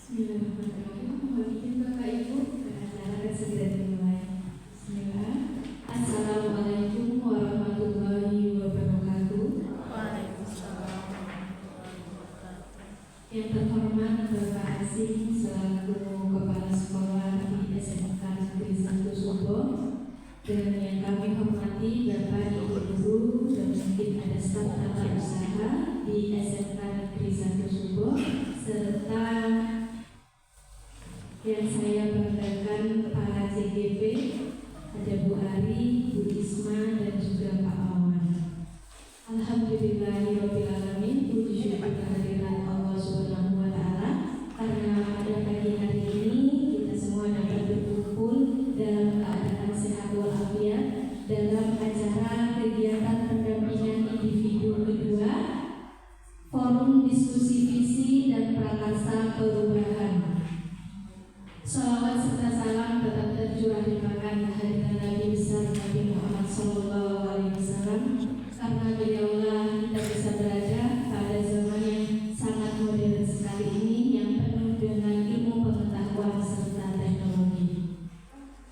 Bismillahirrahmanirrahim. Mohon izin Bapak Ibu, acara akan segera dimulai. Bismillah. Assalamualaikum warahmatullahi wabarakatuh. Waalaikumsalam warahmatullahi wabarakatuh. Yang terhormat Bapak Hasim selaku Kepala Sekolah di SMK Negeri 1 Subo, dan yang kami hormati Bapak Ibu Guru dan mungkin ada staf tata usaha di SMK Negeri 1 Subo, serta yang saya banggakan para CGP, ada Bu Ari, Bu Isma, dan juga Pak Awan. Alhamdulillahirrahmanirrahim. Puji syukur kehadiran Allah Subhanahu wa Ta'ala, karena pada pagi hari ini kita semua dapat berkumpul dalam keadaan sehat walafiat dalam acara kegiatan pendampingan individu kedua Forum Diskusi Visi dan Prakarsa Perubahan. Salawat serta salam tetap tercurah limpahkan kehadiran Nabi besar Nabi Muhammad SAW, karena beliaulah kita bisa berada pada zaman yang sangat modern sekali ini, yang penuh dengan ilmu pengetahuan serta teknologi.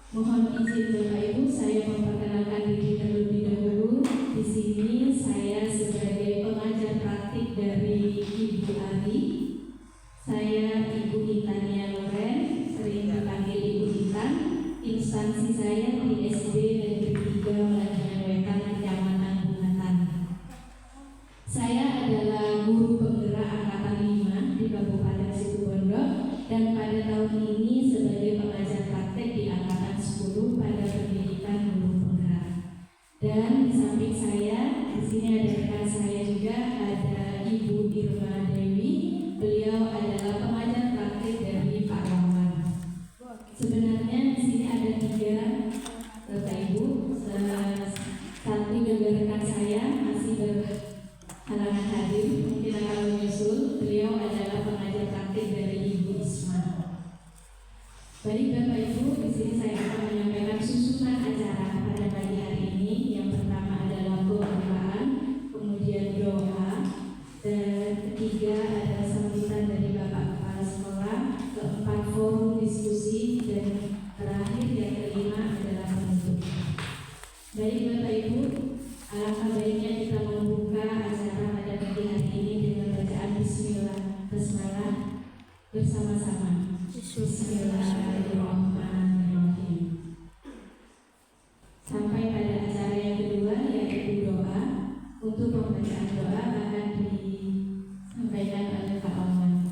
Mohon izin Bapak Ibu, saya memperkenalkan diri terlebih dahulu. Di sini saya sebagai pengajar praktik dari Ibu Ari. Saya Ibu Intania Loren, sering dipanggil Ibu Intan. Instansi saya di SD Negeri 3 Melatihan Wetan, Kecamatan Bungatan. Saya adalah guru penggerak angkatan 5 di Kabupaten Situbondo, dan pada tahun ini sebagai pengajar praktek di angkatan 10 pada pendidikan guru penggerak. Dan di samping saya, di sini ada rekan saya juga, ada Ibu Irma Dewi. Beliau adalah pengajar praktik dari Pak Wawan. Sebenarnya di sini ada 3 Bapak Ibu, satu juga rekan saya masih berhalangan hadir, mungkin akan menyusul. Beliau adalah pengajar praktik dari Ibu Isma. Baik Bapak Ibu, di sini saya akan menyampaikan susunan acara pada pagi hari ini. Yang pertama adalah pembukaan, kemudian doa, dan ketiga adalah sambutan dari Bapak Kepala Sekolah, keempat forum diskusi, dan terakhir yang kelima adalah penutup. Baik Bapak Ibu, alangkah baiknya kita membuka acara pada pagi hari ini dengan bacaan Bismillah Basmalah bersama-sama. Bismillahirrahmanirrahim. Sampai pada acara yang kedua, yaitu doa. Untuk pembacaan doa akan disampaikan oleh Pak Alman.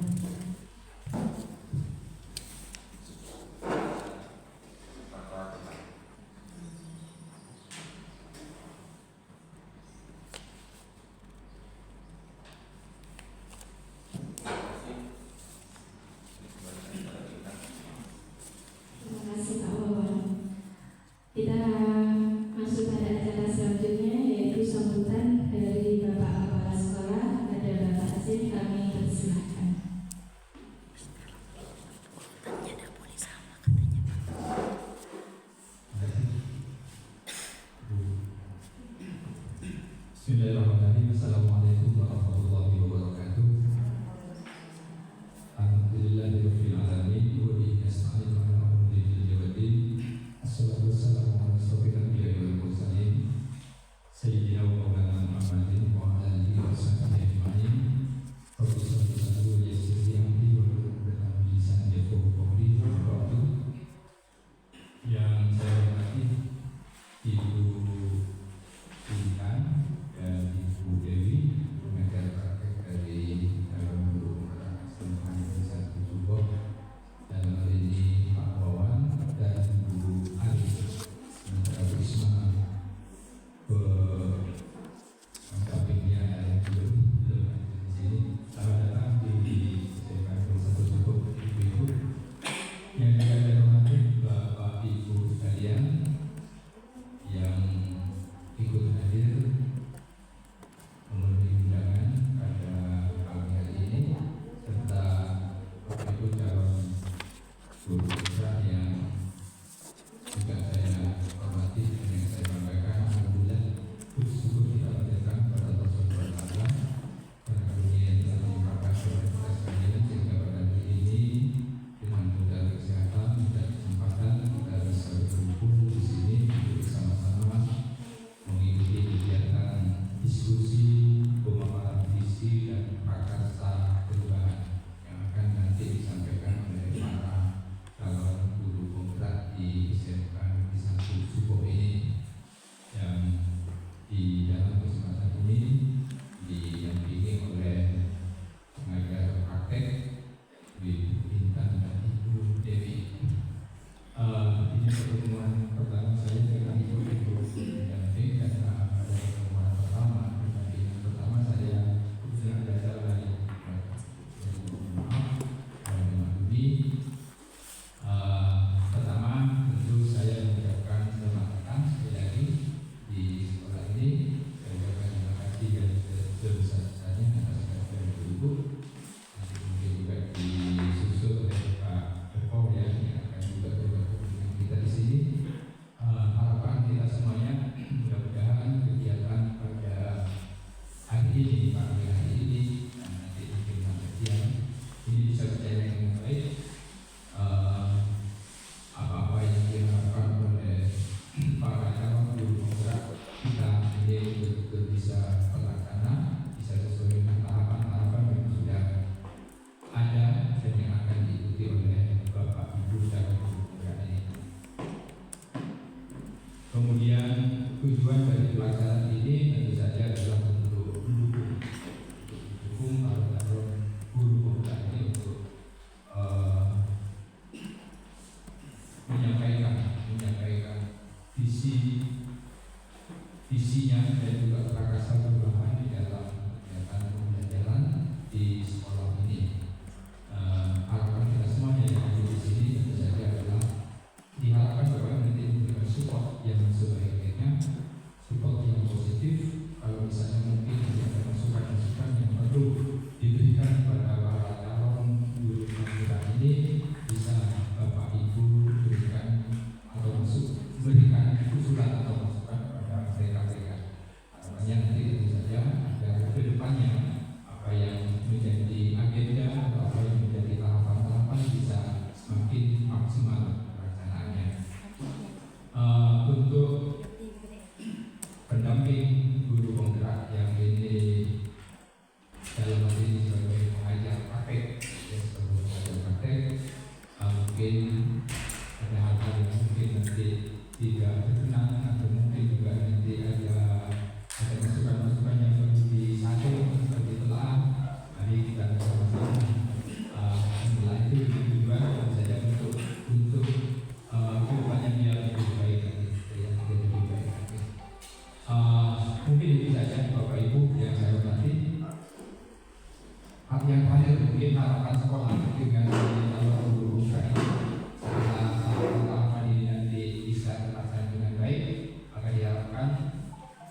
yang terakhir mungkin harapan sekolah dengan calon guru penggerak ini setelah tahapan ini nanti bisa terlaksana dengan baik, maka diharapkan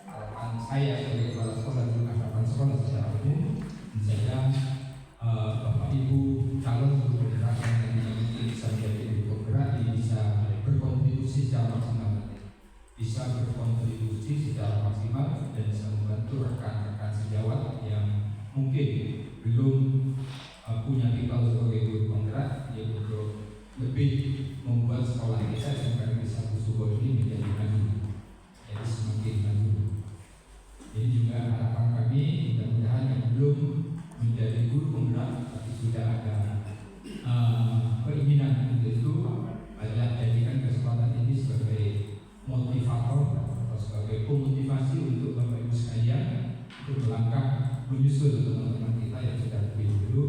harapan saya sebagai kepala sekolah dan juga harapan sekolah secara umum misalnya Bapak Ibu calon guru penggerak yang nanti bisa menjadi guru penggerak ini bisa berkontribusi secara maksimal, bisa berkontribusi secara maksimal dan bisa membantu rekan-rekan sejawat yang mungkin belum punya titel sebagai guru penggerak, ya untuk lebih membuat sekolah kita SMK Negeri 1 Subo ini menjadi maju, jadi semakin maju. Ini juga harapan kami, mudah-mudahan yang belum menjadi guru penggerak tapi sudah ada keinginan untuk itu, adalah jadikan kesempatan ini sebagai motivator atau sebagai pemotivasi untuk Bapak Ibu sekalian untuk melangkah menyusul teman-teman kita yang sudah lebih dulu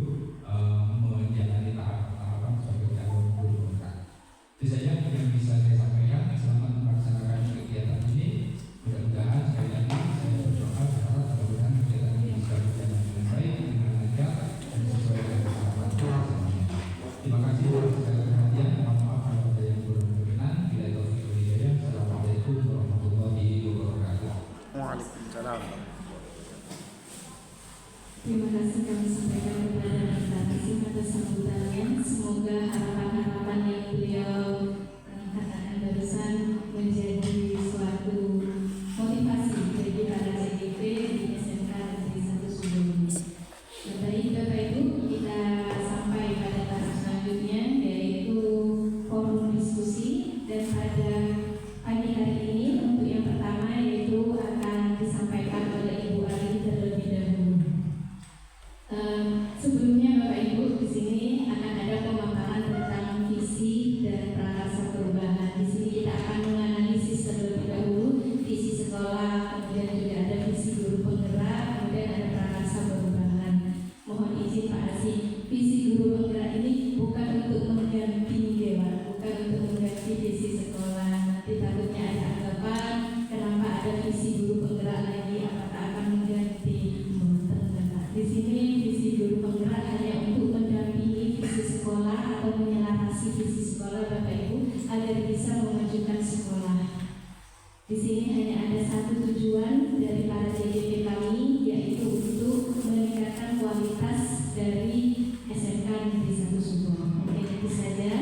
menjalani tahapan sebagai calon guru penggerak. Itu saja yang bisa saya sampaikan. Selamat melaksanakan kegiatan ini. Mudah-mudahan sekali lagi saya berdoa berharap mudah-mudahan kegiatan ini bisa berjalan dengan baik, dengan lancar dan sesuai dengan harapan kita semuanya. Terima kasih atas segala perhatian. Mohon maaf kalau ada yang kurang berkenan. Bila taufik wal hidayah. Assalamualaikum warahmatullahi wabarakatuh. Waalaikumsalam. Terima kasih kami sampaikan kepada Bapak Kasih atas sambutannya. Semoga harapan-harapan yang beliau katakan barusan menjadi suatu motivasi bagi para CGP di SMK Negeri 1 Subo ini. Baik Bapak Ibu, kita sampai pada tahap selanjutnya yaitu forum diskusi, dan pada pagi hari ini untuk yang pertama yaitu akan disampaikan oleh Ibu Ari terlebih dahulu. Sebelumnya Bapak Ibu, di sini akan ada pemaparan tentang visi dan prakarsa perubahan. Di sini kita akan menganalisis terlebih dahulu visi sekolah, kemudian juga ada visi guru penggerak, kemudian ada prakarsa perubahan. Mohon izin Pak Asih, visi guru penggerak ini bukan untuk mengganti dewa, bukan untuk mengganti visi sekolah. Nanti takutnya ada anggapan kenapa ada visi guru penggerak lagi, apakah akan mengganti? Di sini visi guru penggerak hanya untuk mendampingi visi sekolah atau menyelarasi visi sekolah Bapak Ibu agar bisa memajukan sekolah. Di sini hanya ada satu tujuan dari para CGP kami, yaitu untuk meningkatkan kualitas dari SMK Negeri 1 Subo. Mungkin itu saja.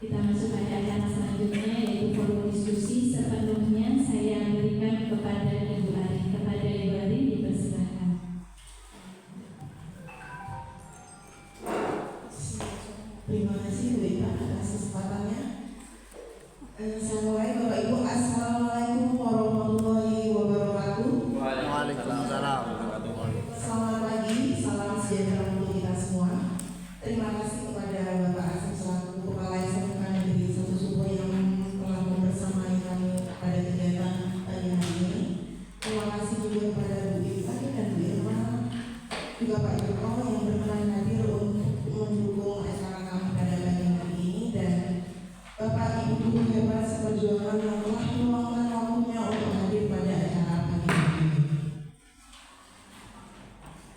Kita masuk pada acara selanjutnya yaitu forum diskusi. Sepenuhnya saya berikan kepada Ibu Ari. Kepada Ibu Ari dipersilakan. Terima kasih Bu Ita atas kesempatannya. Saya mulai, Bapak Ibu. Assalamualaikum warahmatullahi wabarakatuh. Waalaikumsalam. Selamat pagi, salam sejahtera untuk kita semua. Terima kasih kepada Bapak Asif selaku Kepala SMK Negeri 1 Subo yang telah membersamai kami pada kegiatan pagi hari ini. Terima kasih juga kepada Bu Ita dan Bu Irma, juga Pak Joko yang berkenan hadir untuk mendukung acara kami pada pagi hari ini, dan Bapak Ibu guru hebat seperjuangan yang telah meluangkan waktunya untuk hadir pada acara pagi hari ini.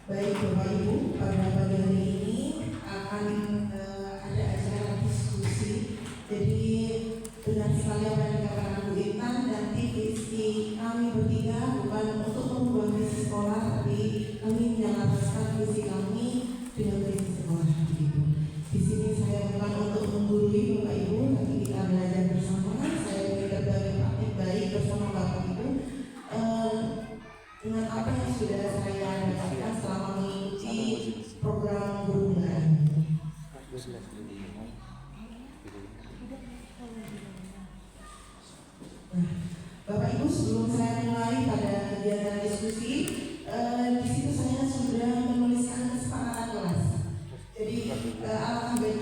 Baik Bapak Ibu, pada pagi hari ini akan ada acara diskusi. Jadi dengan sekali apa yang dikatakan Bu Intan, nanti visi kami bertiga bukan untuk membuat visi sekolah, tapi kami menyelaraskan visi kami dengan visi sekolah. Begitu. Di sini saya bukan untuk menggurui Bapak Ibu, tapi kita belajar bersama. Saya ingin berbagi praktik baik bersama Bapak Ibu dengan apa yang sudah saya dapatkan selama mengikuti program guru penggerak. Bapak Ibu, sebelum saya mulai pada kegiatan diskusi, di situ saya sudah menuliskan kesepakatan kelas. Jadi alangkah baiknya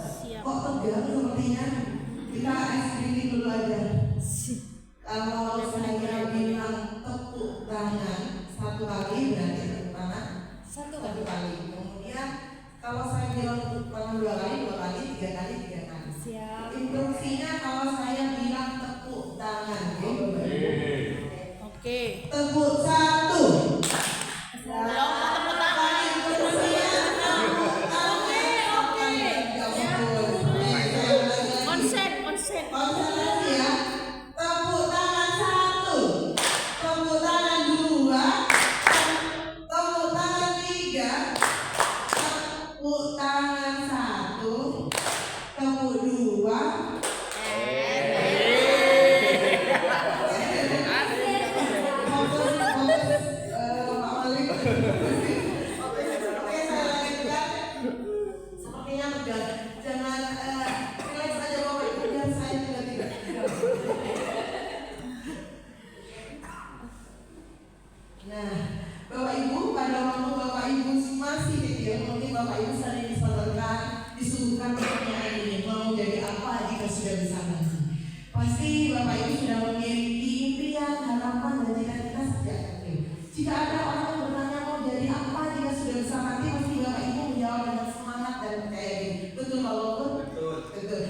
Siap. Kok tegang sepertinya? Kita screening dulu aja. Kalau saya bilang tepuk tangan 1 kali berarti tepuk tangan 1 kali. Kemudian kalau saya bilang tepuk tangan 2 kali, 2 kali, 3 kali, 3 kali. Siap. Instruksinya kalau saya bilang tepuk tangan, Oke. tepuk 1. Belum tepuk tangan. Konsep. Konsentrasi ya. Tepuk tangan 1, tepuk tangan 2, tepuk tangan 3, tepuk tangan 1, tepuk 2. Sepertinya tegang. Jangan relax aja Bapak Ibu biar saya juga tidak. Nah, Bapak Ibu pada waktu Bapak Ibu masih kecil, mungkin Bapak Ibu sering disuguhkan pertanyaan ini, mau jadi apa jika sudah besar nanti? Pasti Bapak Ibu sudah memiliki impian, harapan dan cita-cita sejak kecil. Jika ada orang yang bertanya mau jadi apa jika sudah besar nanti, pasti Bapak Ibu menjawab dengan semangat dan percaya diri. Betul Pak Gofur? Betul.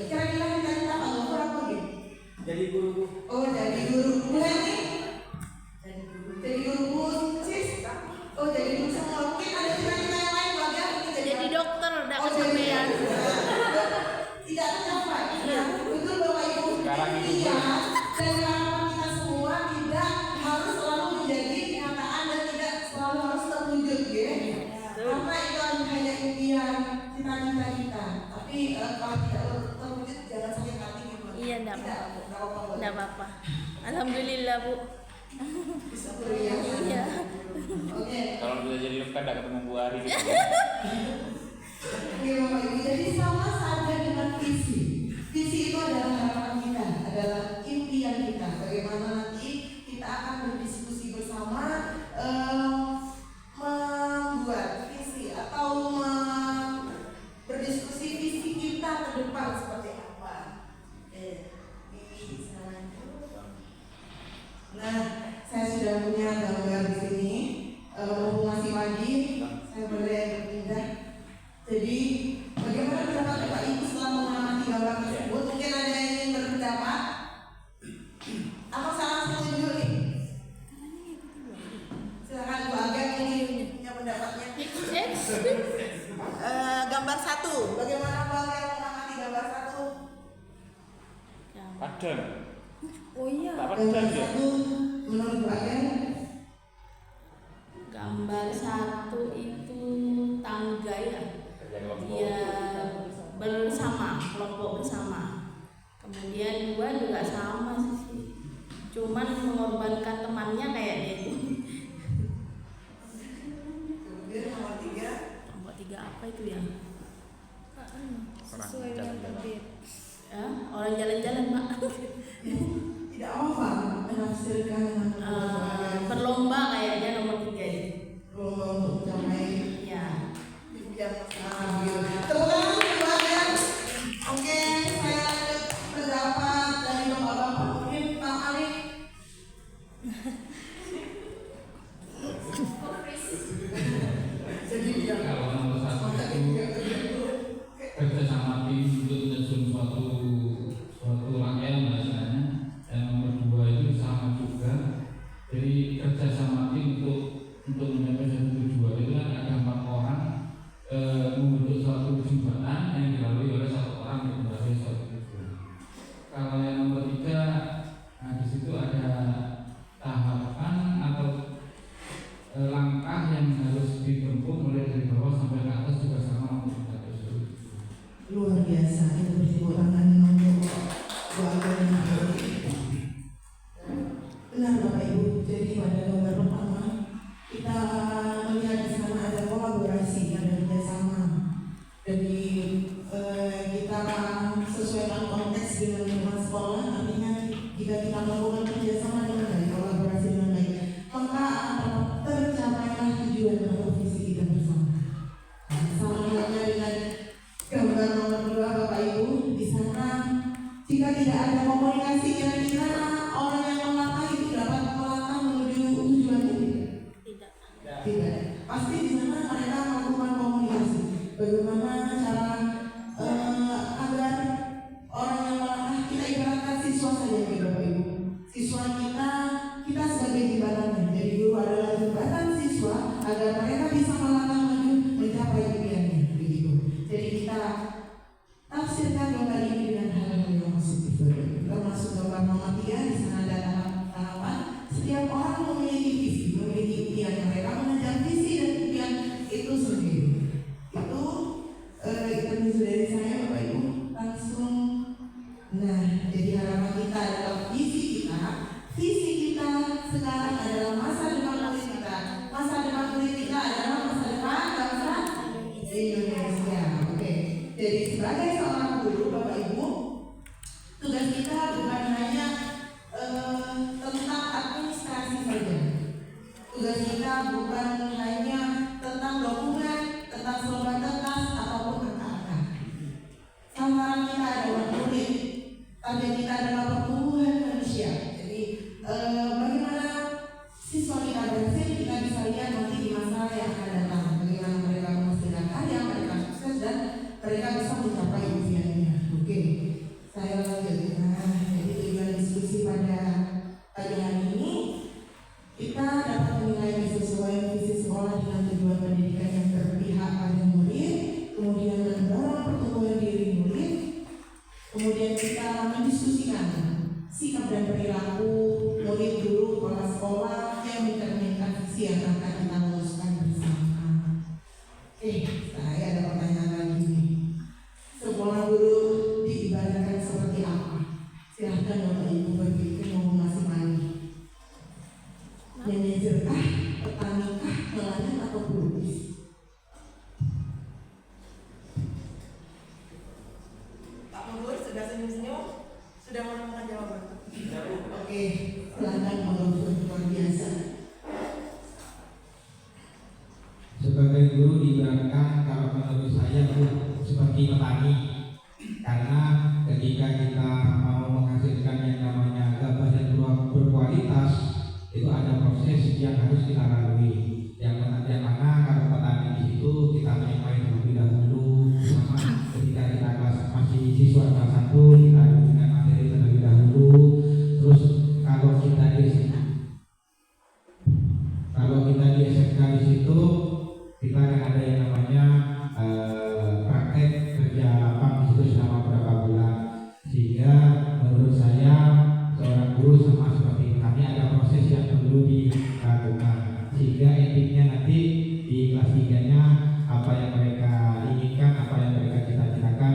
Kira-kira cita-cita Pak Gofur apa gitu? Jadi guru. Oh, jadi guru. Mulai nih. Jadi guru musik. Oh, jadi guru semua. Mungkin ada cita-cita yang lain Pak ya? Mungkin Jadi dokter udah Oh, kesampaian. tidak tercapai. Betul Bapak Ibu. Sekarang itu. Iya. Dan harapan kita semua tidak harus selalu menjadi kenyataan dan tidak selalu harus terwujud, ya. Karena itu hanya impian, cita-cita kita. Tapi kalau tidak terwujud jangan sakit hati gitu. Iya, enggak Tidak, apa-apa, Bu. enggak apa-apa. Enggak apa-apa. Alhamdulillah, Bu. Bisa kuliah. Iya. Oke. Kalau bisa jadi dokter enggak ketemu Bu Ari gitu. Oke Bapak Ibu, jadi sama saja dengan visi. Visi itu adalah harapan kita, adalah impian kita. Bagaimana nanti kita akan berdiskusi bersama membuat visi atau berdiskusi visi kita ke depan seperti apa. Nah, saya sudah punya gambar di sini. Mumpung masih pagi, saya boleh berpindah. Jadi, bagaimana pendapat Bapak Ibu setelah mengamati gambar tersebut? Mungkin ada yang ingin berpendapat? Atau salah setuju nih? Silakan Bu Aga ini punya pendapatnya. Gambar 1, bagaimana Bu Aga mengamati gambar 1? Padahal. Oh iya. Tak Gambar padahal ya. 1 menurut Bu Aga? Gambar 1 itu tangga ya. Dia bersama, kelompok bersama. Kemudian 2 juga sama sih. Cuman mengorbankan temannya kayaknya itu. Kemudian nomor 3. Kelompok 3 apa itu ya? Sesuai dengan takdir. Ya, orang jalan-jalan, Pak. Tidak apa menafsirkan Berlomba kayaknya nomor 3 itu. lomba untuk mencapai Iya. impian masing-masing. Tepuk tangan Bu Aga. Oke, saya lanjut pendapat dari Bapak-bapak. Mungkin Pak Ali. Jadi dia Kalau nomor 1 itu kerjasama tim untuk menyusun suatu rangkaian bahasanya. Dan nomor 2 itu sama juga. Jadi kerjasama tim untuk mencapai satu tujuan itu kan ada 4 orang membentuk suatu jembatan yang dilalui oleh 1 orang untuk mencapai suatu tujuan. Kalau yang nomor 3, nah di situ ada tahapan atau langkah yang harus ditempuh mulai dari bawah sampai ke atas juga sama untuk mencapai suatu tujuan. luar biasa. Itu bertepuk tangan untuk Bu Aga dan Bu Ali. Benar Bapak Ibu. Jadi pada gambar pertama kita melihat di sana ada kolaborasi, ada kerjasama. Jadi kita sesuaikan konteks dengan lingkungan sekolah. Artinya jika kita melakukan kerjasama dengan baik, kolaborasi dengan baik, maka akan tercapailah tujuan atau visi kita bersama. Sama halnya dengan gambar sebagai seorang guru, Bapak Ibu, tugas kita bukan hanya tentang administrasi saja. Tugas kita bukan hanya tentang dokumen, tentang selombat kertas ataupun angka-angka. Sasaran kita adalah murid, target kita adalah pertumbuhan manusia. Jadi bagaimana siswa kita berhasil, kita bisa lihat nanti di masa yang akan datang. Bagaimana mereka menghasilkan karya, mereka sukses dan mereka bisa mencapai impiannya. Oke, saya lanjut. Jadi tujuan diskusi pada pagi hari ini, kita dapat menilai kesesuaian visi sekolah dengan tujuan pendidikan yang berpihak pada murid, kemudian mendorong pertumbuhan diri murid, kemudian kita mendiskusikan sikap dan perilaku murid, guru, kepala sekolah yang mencerminkan visi yang akan kita luluskan bersama. Saya ada pertanyaan lagi nih. Sekolah guru diibaratkan seperti apa? Silahkan Bapak Ibu berpikir mau masing-masing. Manajer kah, petani kah, nelayan atau pelukis? Pak Mundur sudah senyum-senyum, sudah menemukan jawaban. Oke, silahkan Pak Mundur, luar biasa. Sebagai guru diibaratkan kalau menurut saya itu seperti petani, karena ketika kita mau menghasilkan yang namanya gabah yang berkualitas, itu ada proses yang harus kita lalui. Yang mana kalau petani di situ kita menyemai terlebih dahulu, sama ketika kita masih siswa kelas 1 kita dengan materi terlebih dahulu. Terus kalau kita di SMK di situ kita akan ada yang namanya praktek kerja lapang di situ selama beberapa bulan, sehingga menurut saya seorang guru sama seperti kami ada proses yang perlu dilakukan, sehingga intinya nanti di kelas 3-nya apa yang mereka inginkan, apa yang mereka cita-citakan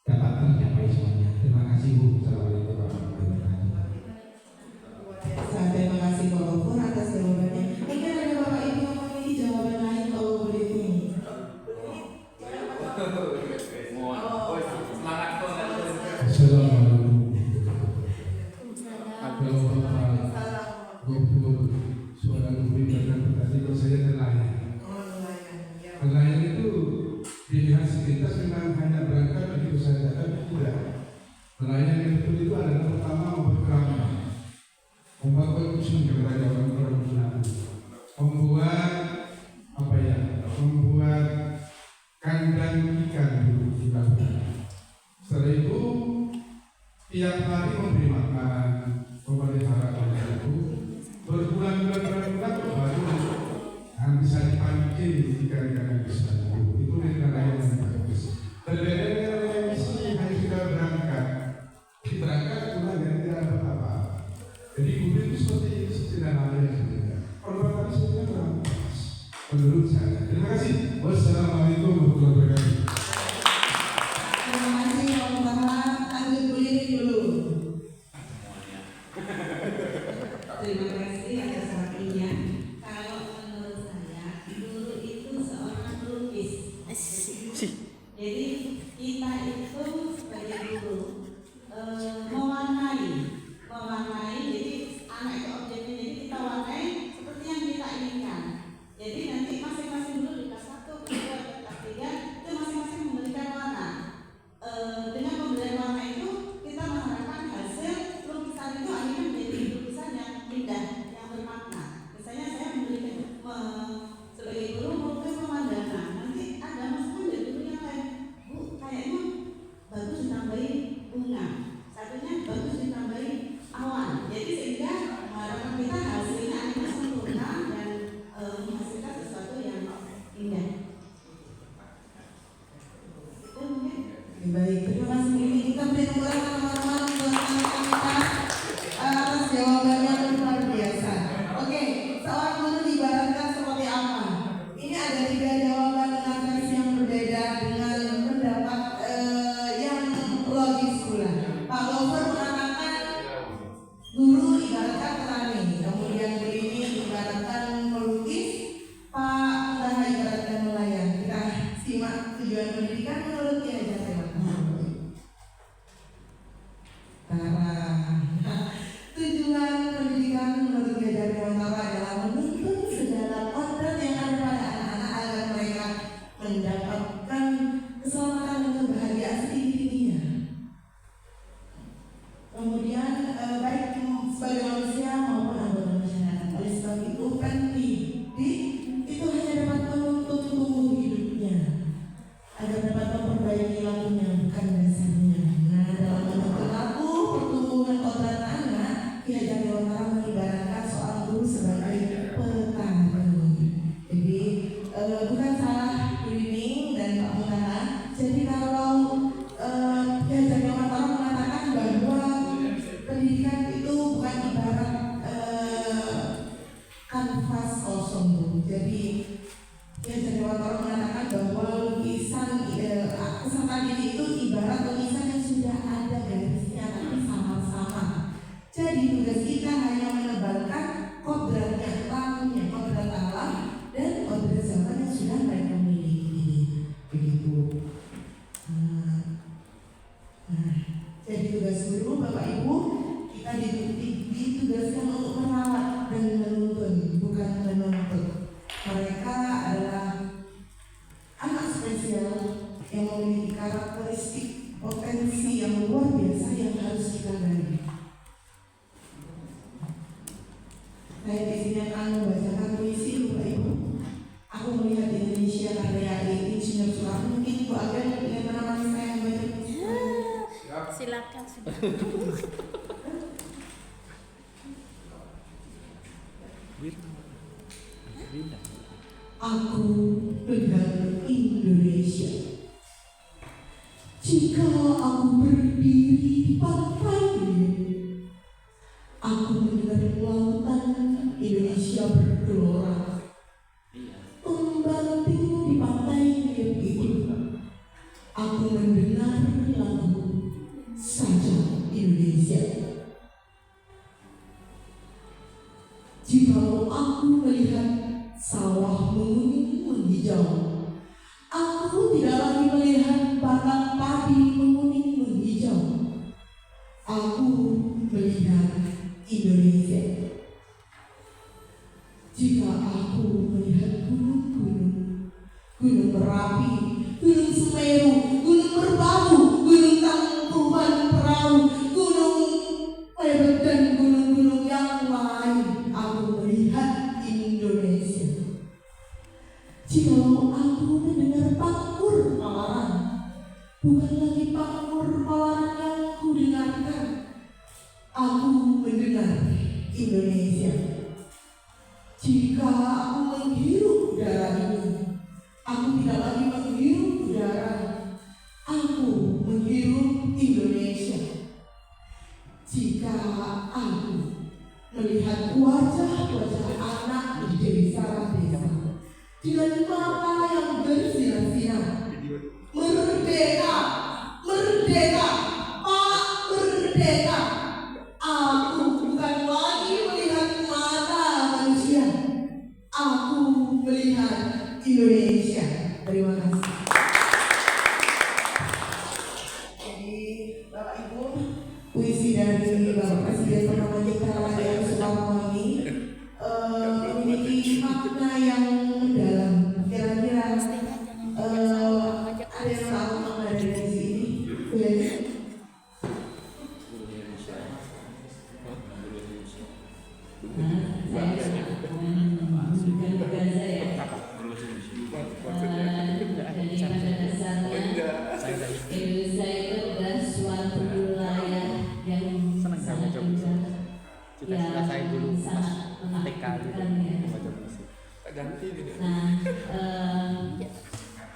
dapat tercapai semuanya. Terima kasih Bu. Assalamualaikum warahmatullahi wabarakatuh. Terima kasih Pak Gopur atas jawabannya. Mungkin ada Bapak Ibu yang memiliki jawaban lain kalau boleh ini. Semangat tuh. Assalamualaikum. Kalau Bapak Gopur suara memberikan tadi kalau saya nelayan. Nelayan itu pilihan sekitar memang hanya berangkat begitu saja, tapi tidak. Nelayan yang betul itu adalah pertama memperkerama, membangun sumber daya perkebunan, membuat membuat kandang ikan di lautan. Setelah itu tiap hari memberi makan, memelihara ikan itu berbulan-bulan baru bisa dipancing ikan-ikan yang besar itu nelayan yang bagus. Nelayan yang hanya kita berangkat pulang dan tidak dapat apa-apa. Jadi guru itu seperti nelayan sebenarnya. Perbuatan sebenarnya kurang pas menurut saya. Terima kasih. Wassalamualaikum warahmatullahi wabarakatuh. Terima kasih Bapak. Lanjut berdiri dulu. Terima kasih atas waktunya. Kalau menurut saya, guru itu seorang pelukis. Jadi kita itu sebagai guru mewarnai. Jadi anak itu objeknya, jadi kita warnai seperti yang kita inginkan. Jadi nanti masing-masing guru di kelas 1, kelas 2, kelas 3 itu masing-masing memberikan warna. Dengan pemberian warna itu kita mengharapkan hasil lukisan itu akhirnya menjadi lukisan yang indah, yang bermakna. Misalnya saya memberikan sebagai guru melukis pemandangan, nanti ada masukan dari guru yang lain, Bu, kayaknya bagus ditambahi bunga, satunya bagus ditambahi awan. Jadi sehingga harapan kita hasilnya akhirnya sempurna dan menghasilkan sesuatu yang indah. Itu mungkin. Baik, terima kasih. Ini kita beri tepuk tangan teman-teman buat anak-anak kita atas jawabannya yang luar biasa. Oke, seorang guru diibaratkan seperti apa? Ini ada 3 jawaban dengan versi yang berbeda dengan pendapat yang logis pula. Pak Gopur mengatakan guru ibaratkan petani, kemudian Bu ini ibaratkan pelukis, Pak Taha ibaratkan nelayan. Kita simak tujuan pendidikan menurut dia. ibarat tulisan yang sudah ada garisnya tapi sama-sama. Jadi tugas kita hanya menebalkan kodratnya, lakunya, kodrat Allah dan kodrat zaman yang sudah mereka miliki. Begitu. Jadi tugas guru, Bapak Ibu, kita ditugaskan untuk merawat dan menuntun, bukan menuntut. Mereka adalah anak spesial yang memiliki karakteristik potensi yang luar biasa yang harus kita gali. Saya di sini akan membacakan puisi, Bapak Ibu. Aku melihat Indonesia karya Insinyur Soekarno. Mungkin Bu Agen ingin menemani saya membaca puisi. Silakan. Aku melihat Indonesia. Jika aku berdiri di pantai, aku mendengar lautan Indonesia bergelora. Membanting di pantai itu, aku mendengar lagu Sajak Indonesia. Jikalau aku melihat sawah menguning menghijau, aku tidak lagi melihat batang padi menguning menghijau. Aku melihat Indonesia. Jika aku melihat gunung-gunung, Gunung Merapi, Gunung Semeru, Gunung Merbabu, Gunung Tangkuban Perahu, Gunung Lebet dan gunung-gunung yang lain, aku melihat Indonesia. Jikalau aku mendengar pangkur Palaran, bukan lagi pangkur Palaran yang ku dengarkan, aku mendengar Indonesia. Jika aku menghirup udara ini, aku tidak lagi menghirup udara, aku menghirup Indonesia. Jika aku melihat wajah-wajah anak di desa-desa dengan mata yang bersinar-sinar, merdeka, merdeka, Pak merdeka. Aku bukan lagi melihat mata manusia, aku melihat Indonesia. Terima kasih. Jadi Bapak Ibu, puisi dari Bapak Presiden pertama kita yang Soekarno ini memiliki makna yang mendalam. Kira-kira ada yang tahu makna dari puisi ini? Indonesia itu adalah suatu wilayah yang sangat indah, yang sangat menakjubkan ya. Nah,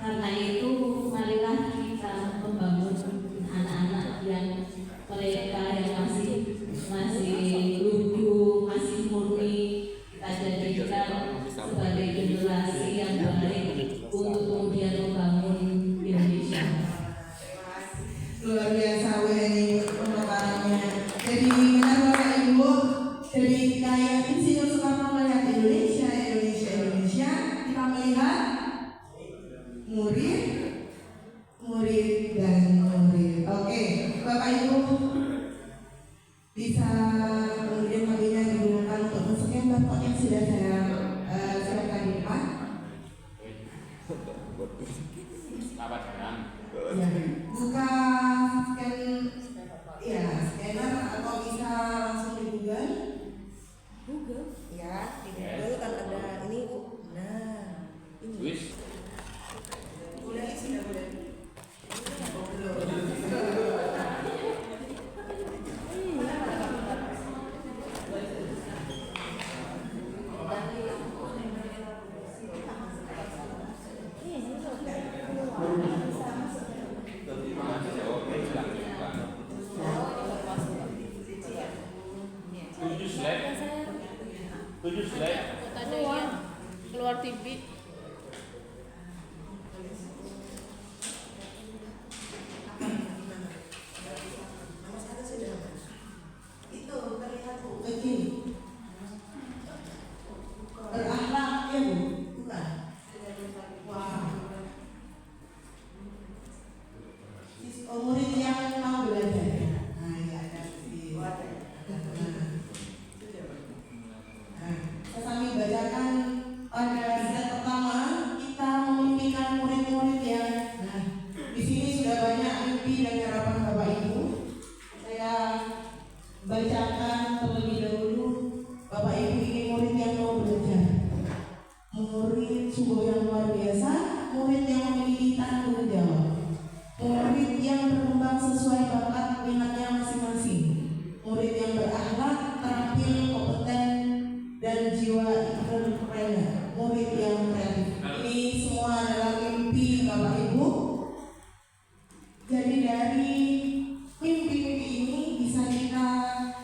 karena itu marilah kita membangun anak-anak yang mereka yang masih lugu, masih murni, kita jadikan sebagai generasi yang baik untuk kemudian membangun Indonesia. Luar biasa ini pemakarannya. Jadi benar Bapak Ibu, dari kayak Insinyur Soekarno melihat Indonesia, Indonesia, Indonesia, kita melihat murid, murid dan murid. Oke, Bapak Ibu bisa kemudian kabinet digunakan untuk mensekian barcode yang sudah saya siapkan di depan. Ya, buka scan Jadi dari mimpi-mimpi ini bisa kita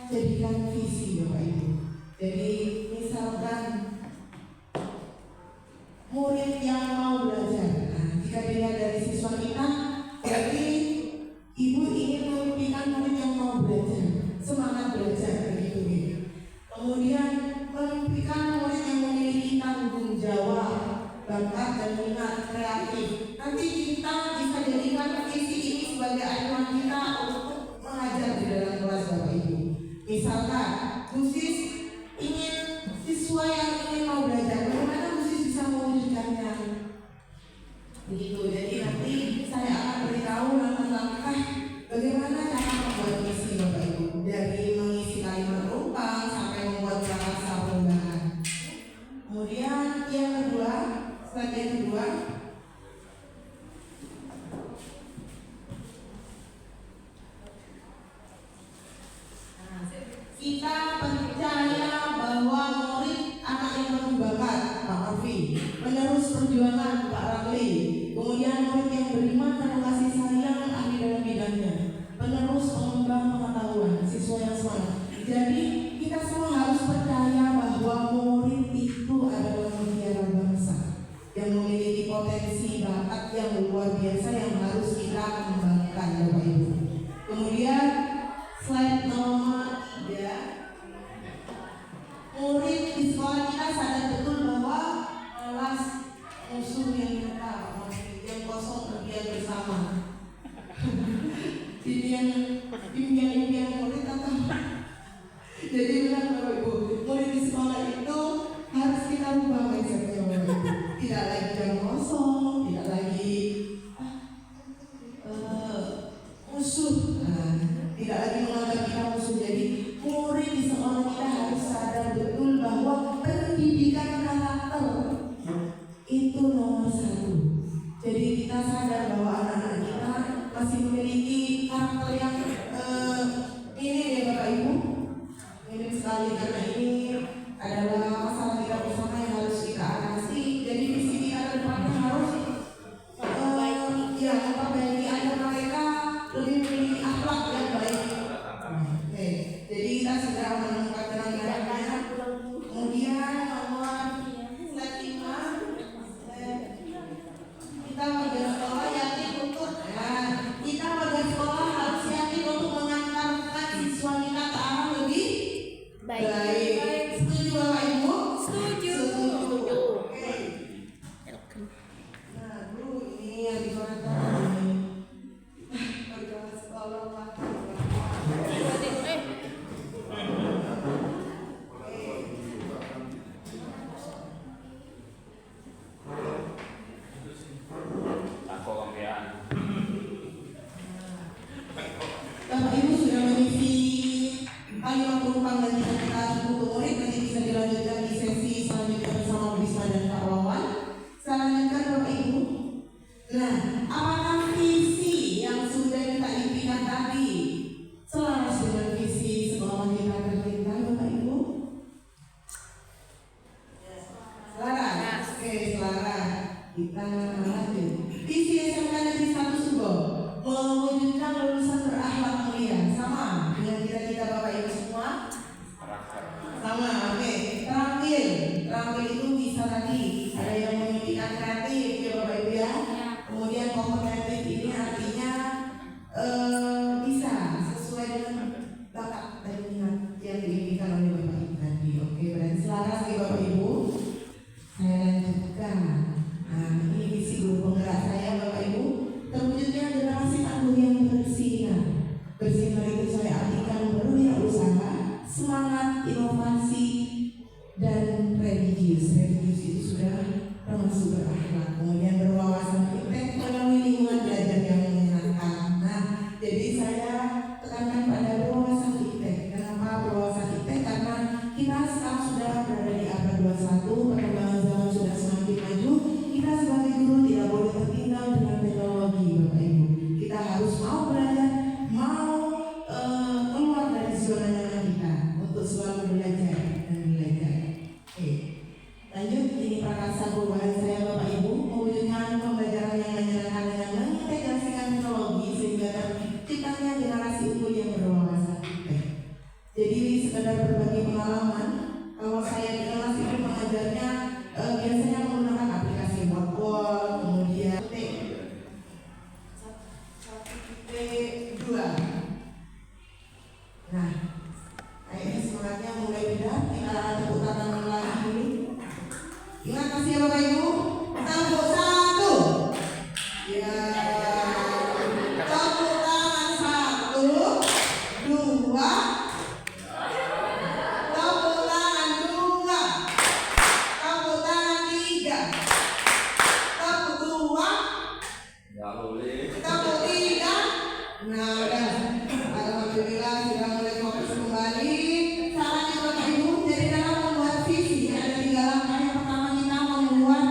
jadikan visi Bapak Ibu. Jadi misalkan murid yang mau belajar, nah, jika dilihat dari siswa kita, berarti ibu ingin memimpikan murid yang mau belajar, semangat belajar begitu gitu. Kemudian memimpikan murid yang memiliki tanggung jawab, bakat dan minat kreatif. Nanti kita bisa jadikan visi ini sebagai acuan kita untuk mengajar di dalam kelas Bapak Ibu. Misalkan khusus ingin siswa yang ingin mau belajar, bagaimana khusus bisa mewujudkannya? Begitu. Jadi nanti saya akan beritahu langkah-langkah bagaimana cara membuat visi Bapak Ibu, dari mengisi kalimat rumpang sampai membuat bahasa perubahan. Kemudian yang kedua, slide yang kedua, kita percaya bahwa murid anak yang penuh bakat, Pak Arfi, menerus perjuangan Pak Ramli, kemudian murid yang beriman dan kasih sayang ahli dalam bidangnya, penerus pengembang pengetahuan, siswa yang semangat. Jadi kita semua harus percaya bahwa murid itu adalah mutiara bangsa yang memiliki potensi bakat yang luar biasa yang harus kita kembangkan Bapak Ibu. Kemudian slide nomor 3, murid di sekolah kita sadar betul bahwa kelas musuh yang nyata, yang kosong kemudian bersama. Ini yang impian murid atau jadi benar Bapak Ibu, murid di sekolah itu harus kita ubah mindsetnya Bapak Ibu. Tidak lagi jam kosong, tidak lagi musuh, tidak lagi menganggap kita musuh. Jadi murid di sekolah kita harus sadar betul bahwa pendidikan karakter itu nomor 1. Jadi kita sadar bahwa anak-anak kita masih memiliki karakter yang ini ya Bapak Ibu, mirip sekali, karena ini adalah masalah kita bersama yang harus kita atasi. Jadi visi kita ke depannya harus memperbaiki agar mereka lebih memiliki akhlak yang baik. Oke, jadi kita segera menemukan jalan-jalannya. Kemudian nomor slide 5, kita warga sekolah yakin untuk kita warga sekolah harus yakin untuk mengantarkan siswa kita ke arah lebih baik. Setuju Bapak Ibu? Setuju. Oke. Nah, Bu, ini yang dikorek-korek ini. Warga sekolah Pak. Aku kampian. Bapak Ibu sudah mengisi kalimat penumpang dan kita untuk murid, nanti bisa dilanjutkan di sesi selanjutnya bersama Bisma dan Pak Wawan. Saya lanjutkan Bapak Ibu. Nah, apakah visi yang sudah kita impikan tadi selaras dengan visi sekolah kita tercinta Bapak Ibu? Selaras. Oke, selaras. Kita lanjut. Visi SMK Negeri 1 Subo mewujudkan lulusan berakhlak mulia, sama dengan cita-cita Bapak Ibu semua? Sama, oke. Terampil itu bisa tadi ada yang memimpikan kreatif ya Bapak Ibu ya. Kemudian kompetitif ini artinya bisa sesuai dengan bakat dan minat yang diimpikan oleh Bapak Ibu tadi. Oke, berarti selaras ya Bapak Ibu. Saya lanjutkan. Nah, ini visi guru penggerak saya Bapak Ibu. Terwujudnya generasi tangguh yang bersinar. Bersinar itu saya artikan berwirausaha, semangat, inovasi, dan religius. Religius itu sudah termasuk berakhlak. Kemudian berwawasan iptek melalui lingkungan belajar yang menyenangkan. Nah, jadi saya tekankan pada berwawasan iptek. Kenapa berwawasan iptek? Karena kita sekarang sudah berada di abad 21, perkembangan zaman sudah semakin maju. Kita sebagai guru tidak boleh tertinggal dengan teknologi Bapak Ibu. Kita harus mau belajar, mau keluar dari zona nyaman kita untuk selalu belajar dan belajar. Oke, lanjut. Ini prakasa perubahan saya Bapak Ibu, mewujudkan pembelajaran yang menyenangkan dengan mengintegrasikan teknologi sehingga dua. Nah, kayaknya semangatnya mulai beda. Kita tepuk tangan lagi dulu. Ingat kasih ya Bapak Ibu. Tepuk satu. Ya. Tepuk tangan satu, dua. Tepuk tangan dua. Tepuk tangan tiga. Tepuk dua. Ya boleh. Tepuk tiga. Nah, udah. Alhamdulillah sudah mulai fokus kembali. Caranya Bapak Ibu, jadi dalam membuat visi ada 3 langkah. Yang pertama kita membuat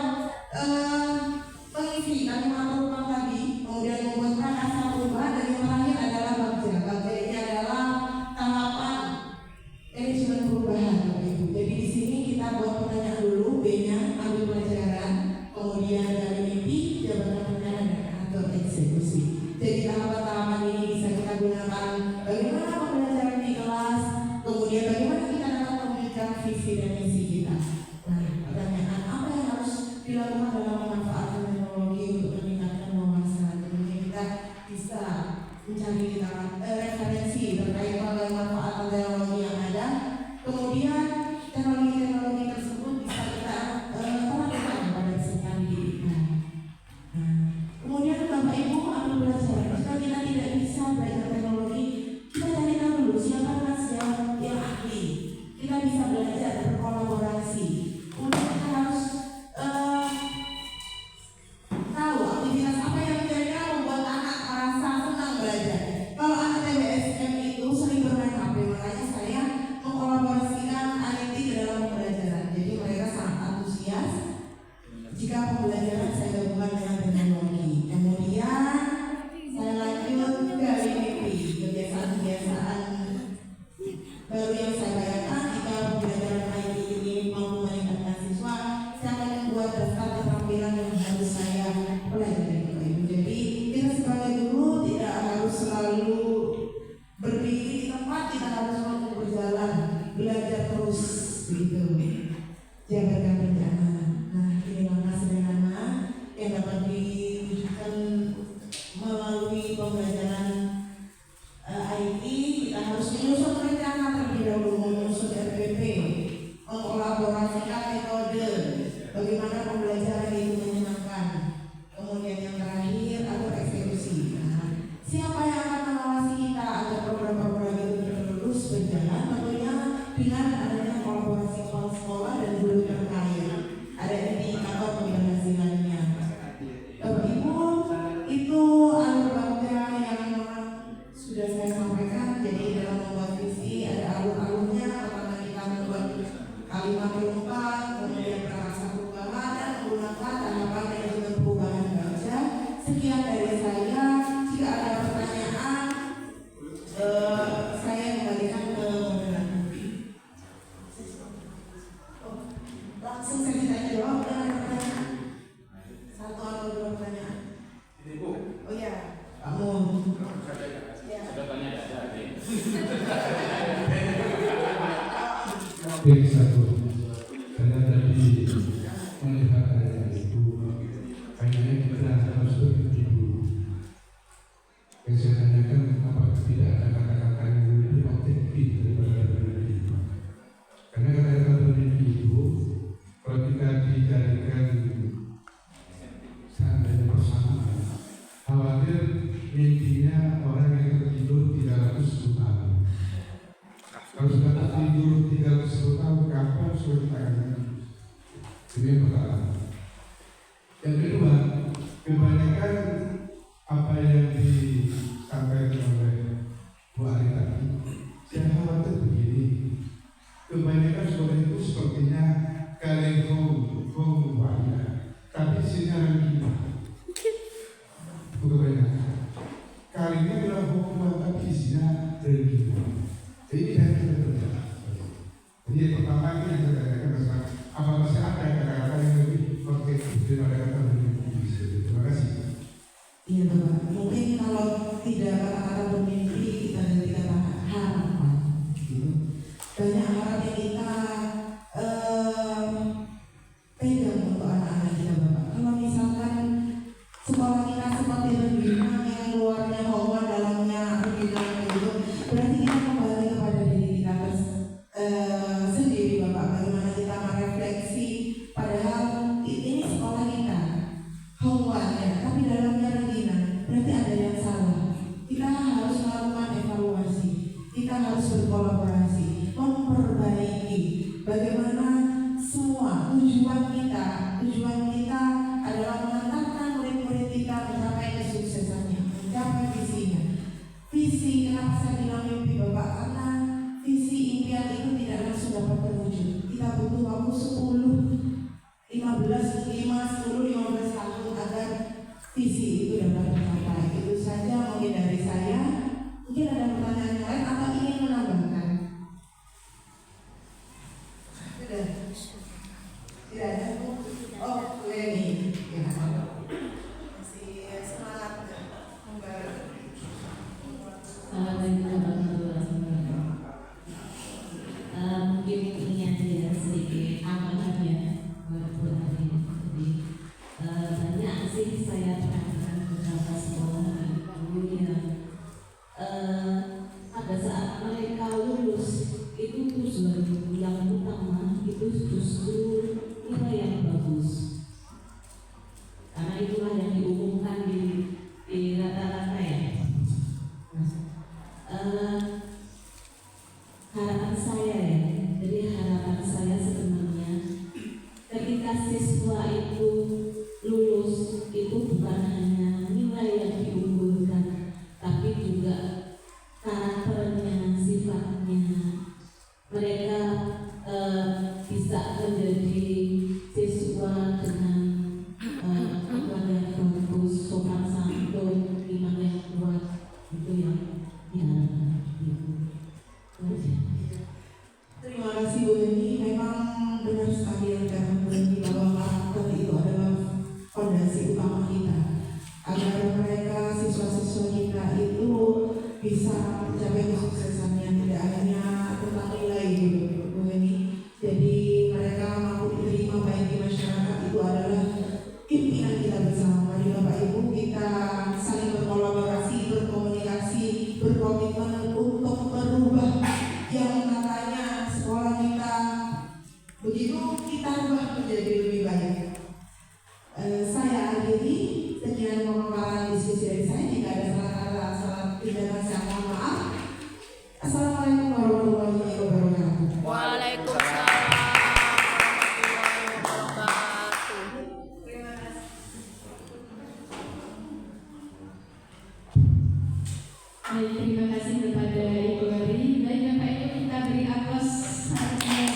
pengisi kalimat perubahan tadi, kemudian membuat prakarsa perubahan, dan yang terakhir adalah bagja. Bagja ini adalah tahapan manajemen perubahan Bapak Ibu. Jadi di sini kita buat pertanyaan dulu, B-nya ambil pelajaran, kemudian dari mimpi, jabatan rencana dan atur eksekusi. Jadi tahapan-tahapan ini bisa kita gunakan bagaimana pembelajaran di kelas, kemudian bagaimana kita dapat memberikan visi dan misi kita. Nah, pertanyaan apa yang harus dilakukan dalam memanfaatkan teknologi untuk meningkatkan wawasan? Kemudian kita bisa mencari referensi terkait pemanfaatan teknologi yang ada. Kemudian teknologi-teknologi tersebut bisa kita terapkan pada kesehatan didikan. Nah, kemudian Bapak Ibu ambil pelajaran. Jika kita tidak bisa belajar teknologi, kita cari tahu dulu siapa yang ahli. Kita bisa belajar berkolaborasi. Kemudian kita harus tahu aktivitas apa yang kira-kira membuat anak merasa senang belajar. Kalau anak TBSM itu sering bermain HP, makanya saya mengkolaborasikan IT ke dalam pembelajaran. Jadi mereka sangat antusias jika pembelajaran saya gabungkan dengan teknologi. Kemudian saya lanjut ke mimpi, kebiasaan-kebiasaan baru yang saya bayangkan jika pembelajaran IT ini mampu meningkatkan siswa. Saya akan membuat daftar keterampilan yang harus saya pelajari Bapak Ibu. Jadi kita sebagai guru tidak harus selalu berdiri di tempat, kita harus mampu berjalan, belajar terus begitu. Jabarkan rencana. Nah, ini langkah sederhana yang dapat diwujudkan melalui pembelajaran IT. Kita harus menyusun rencana terlebih dahulu, menyusun RPP, mengkolaborasikan metode, bagaimana pembelajaran itu menyenangkan. Kemudian yang terakhir atur eksekusi. Nah, siapa yang akan mengawasi kita agar program-program itu terus berjalan? Tentunya dengan adanya kolaborasi kepala sekolah dan guru terkait. Ada indikator keberhasilannya. Bapak Ibu, itu alur bagja yang sudah saya sampaikan. Jadi dalam membuat visi ada alur-alurnya. Pertama kita membuat kalimat perubahan, kemudian prakarsa perubahan, dan menggunakan tahapan manajemen perubahan bagja. Sekian dari saya. Jika ada pertanyaan, saya kembalikan ke moderator. Langsung saya ditanya jawab. Ada pertanyaan? Satu atau 2 pertanyaan? Oh ya, kamu. Ya. Sudah tanya ada adik. Yang satu, karena tadi melihat ayat itu, kayaknya kita harus berhenti dulu. Yang saya tanyakan, apakah tidak ada kata-kata yang lebih objektif daripada berhenti itu? Karena kata-kata berhenti itu, kalau kita dijadikan seandainya persamaan, khawatir mimpinya orang yang tertidur 310 tahun. Kalau sudah tertidur 310 tahun, kapan sudah ditayangkan? Ini yang pertama. Yang kedua, kebanyakan apa yang disampaikan oleh Bu Ari tadi, saya khawatir begini. Kebanyakan sekolah itu sepertinya kaleng-kaleng banyak, tapi isinya rendah. Kebanyakan kalengnya bilang hukuman, tapi isinya rendah. Jadi tidak terjadi. Jadi yang pertama ini yang saya tanyakan adalah apa masih ada kata-kata yang lebih harus berkolaborasi, memperbaiki bagaimana semua tujuan kita adalah mengantarkan murid-murid kita mencapai kesuksesannya, mencapai visinya. Visi, kenapa saya bilang mimpi Bapak? Karena visi impian itu tidak langsung dapat terwujud. Kita butuh waktu 10 tahun agar visi itu dapat tercapai. Itu saja mungkin dari saya. Mungkin ada pertanyaan lain atau ingin menambahkan? Sudah? Tidak ada? Oh, Leni. Ya. Masih semangat membangun. Assalamualaikum warahmatullahi wabarakatuh. Mungkin ini aja sedikit amanahnya walaupun hari ini. Banyak sih saya perhatikan beberapa sekolah itu yang pada saat mereka lulus itu tujuan yang utama itu justru nilai yang bagus, karena itulah yang diumumkan di rata-rata ya. Harapan saya ya, jadi harapan saya sebenarnya ketika siswa itu lulus itu bukan hanya nilai yang diunggulkan, tapi juga karakternya, sifatnya. Mereka bisa menjadi siswa dengan akhlak yang bagus, sopan santun, iman yang kuat, itu yang diharapkan. Terima kasih Bu Eni. Memang benar sekali yang kata Bu Eni bahwa karakter itu adalah fondasi utama kita agar mereka siswa-siswa kita itu bisa mencapai kesuksesannya, tidak hanya tentang nilai gitu Bu Eni. Jadi mereka mampu diterima baik di masyarakat itu adalah impian kita bersama. Mari Bapak Ibu kita saling berkolaborasi, berkomunikasi, berkomitmen untuk merubah yang katanya sekolah kita begitu, kita ubah menjadi lebih baik. Saya akhiri sekian pemaparan diskusi dari saya. Jika ada salah kata, salah tindakan, saya mohon maaf. Assalamualaikum warahmatullahi wabarakatuh. Waalaikumsalam warahmatullahi wabarakatuh. Baik, terima kasih kepada Ibu Ari. Baik Bapak Ibu, kita beri aplaus karena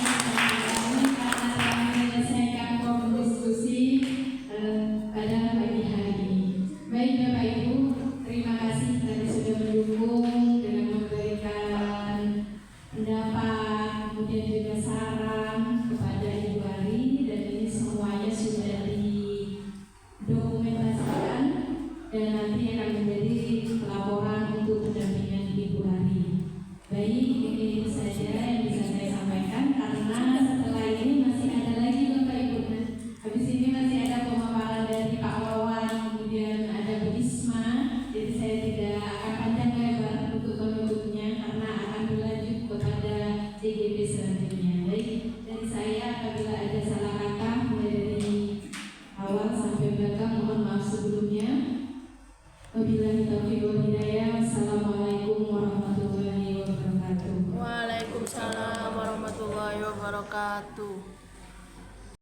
telah menyelesaikan forum diskusi pada pagi hari ini. Baik Bapak Ibu, terima kasih tadi sudah mendukung dengan memberikan pendapat, kemudian juga saran kepada Ibu Ari, dan ini semuanya sudah didokumentasikan dan nanti akan menjadi laporan untuk pendampingan Ibu Ari. Baik, ini saja yang bisa saya sampaikan karena setelah ini masih ada lagi Bapak Ibu. Habis ini masih ada pemaparan dari Pak Wawan, kemudian ada Bu Isma. Jadi saya tidak akan panjang lebar untuk menutupnya karena akan berlanjut kepada CGP selanjutnya. Baik, dari saya apabila ada salah kata mulai dari awal sampai belakang mohon maaf sebelumnya. Wabillahi taufiq wal hidayah. Assalamualaikum warahmatullahi wabarakatuh. Waalaikumsalam warahmatullahi wabarakatuh.